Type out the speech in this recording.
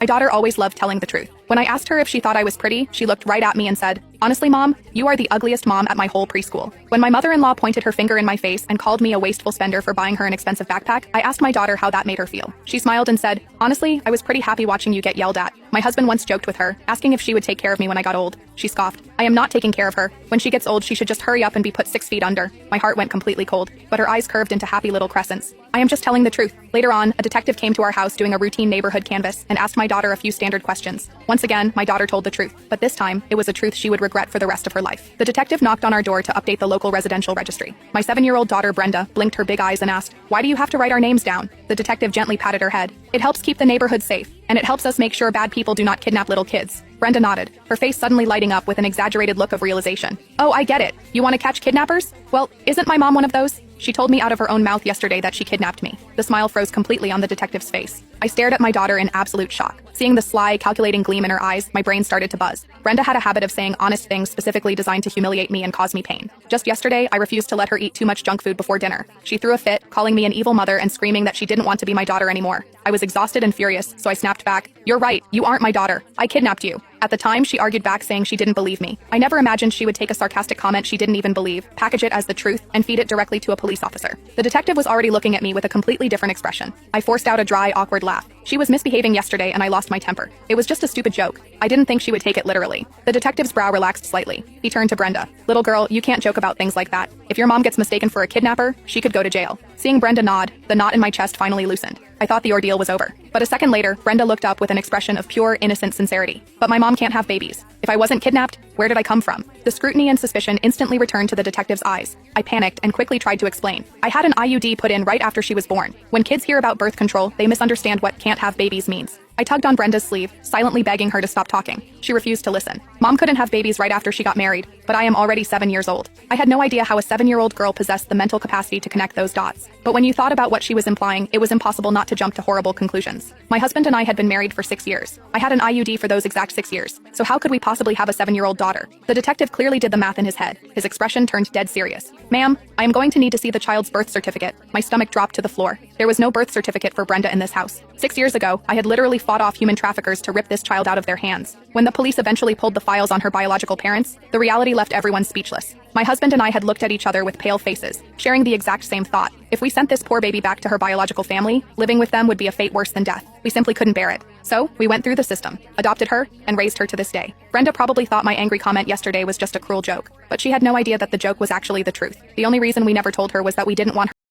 My daughter always loved telling the truth. When I asked her if she thought I was pretty, she looked right at me and said, "Honestly, Mom, you are the ugliest mom at my whole preschool." When my mother-in-law pointed her finger in my face and called me a wasteful spender for buying her an expensive backpack, I asked my daughter how that made her feel. She smiled and said, "Honestly, I was pretty happy watching you get yelled at." My husband once joked with her, asking if she would take care of me when I got old. She scoffed, "I am not taking care of her. When she gets old, she should just hurry up and be put 6 feet under." My heart went completely cold, but her eyes curved into happy little crescents. I am just telling the truth. Later on, a detective came to our house doing a routine neighborhood canvass and asked my daughter a few standard questions. Once again, my daughter told the truth, but this time, it was a truth she would regret for the rest of her life. The detective knocked on our door to update the local residential registry. My 7-year-old daughter Brenda blinked her big eyes and asked, "Why do you have to write our names down?" The detective gently patted her head. "It helps keep the neighborhood safe, and it helps us make sure bad people do not kidnap little kids." Brenda nodded, her face suddenly lighting up with an exaggerated look of realization. "Oh, I get it. You want to catch kidnappers? Well, isn't my mom one of those? She told me out of her own mouth yesterday that she kidnapped me." The smile froze completely on the detective's face. I stared at my daughter in absolute shock. Seeing the sly, calculating gleam in her eyes, my brain started to buzz. Brenda had a habit of saying honest things specifically designed to humiliate me and cause me pain. Just yesterday, I refused to let her eat too much junk food before dinner. She threw a fit, calling me an evil mother and screaming that she didn't want to be my daughter anymore. I was exhausted and furious, so I snapped back, "You're right, you aren't my daughter. I kidnapped you." At the time, she argued back saying she didn't believe me. I never imagined she would take a sarcastic comment she didn't even believe, package it as the truth, and feed it directly to a police officer. The detective was already looking at me with a completely different expression. I forced out a dry, awkward laugh. She was misbehaving yesterday and I lost my temper. It was just a stupid joke. I didn't think she would take it literally. The detective's brow relaxed slightly. He turned to Brenda. "Little girl, you can't joke about things like that. If your mom gets mistaken for a kidnapper, she could go to jail." Seeing Brenda nod, the knot in my chest finally loosened. I thought the ordeal was over. But a second later, Brenda looked up with an expression of pure, innocent sincerity. "But my mom can't have babies. If I wasn't kidnapped, where did I come from?" The scrutiny and suspicion instantly returned to the detective's eyes. I panicked and quickly tried to explain. "I had an IUD put in right after she was born. When kids hear about birth control, they misunderstand what can't have babies means." I tugged on Brenda's sleeve, silently begging her to stop talking. She refused to listen. Mom couldn't have babies right after she got married, but I am already 7 years old. I had no idea how a 7-year-old girl possessed the mental capacity to connect those dots. But when you thought about what she was implying, it was impossible not to jump to horrible conclusions. My husband and I had been married for 6 years. I had an IUD for those exact 6 years. So how could we possibly have a 7-year-old daughter? The detective clearly did the math in his head. His expression turned dead serious. "Ma'am, I am going to need to see the child's birth certificate." My stomach dropped to the floor. There was no birth certificate for Brenda in this house. 6 years ago, I had literally fought off human traffickers to rip this child out of their hands. When the police eventually pulled the files on her biological parents, the reality left everyone speechless. My husband and I had looked at each other with pale faces, sharing the exact same thought. If we sent this poor baby back to her biological family, living with them would be a fate worse than death. We simply couldn't bear it. So, we went through the system, adopted her, and raised her to this day. Brenda probably thought my angry comment yesterday was just a cruel joke, but she had no idea that the joke was actually the truth. The only reason we never told her was that we didn't want her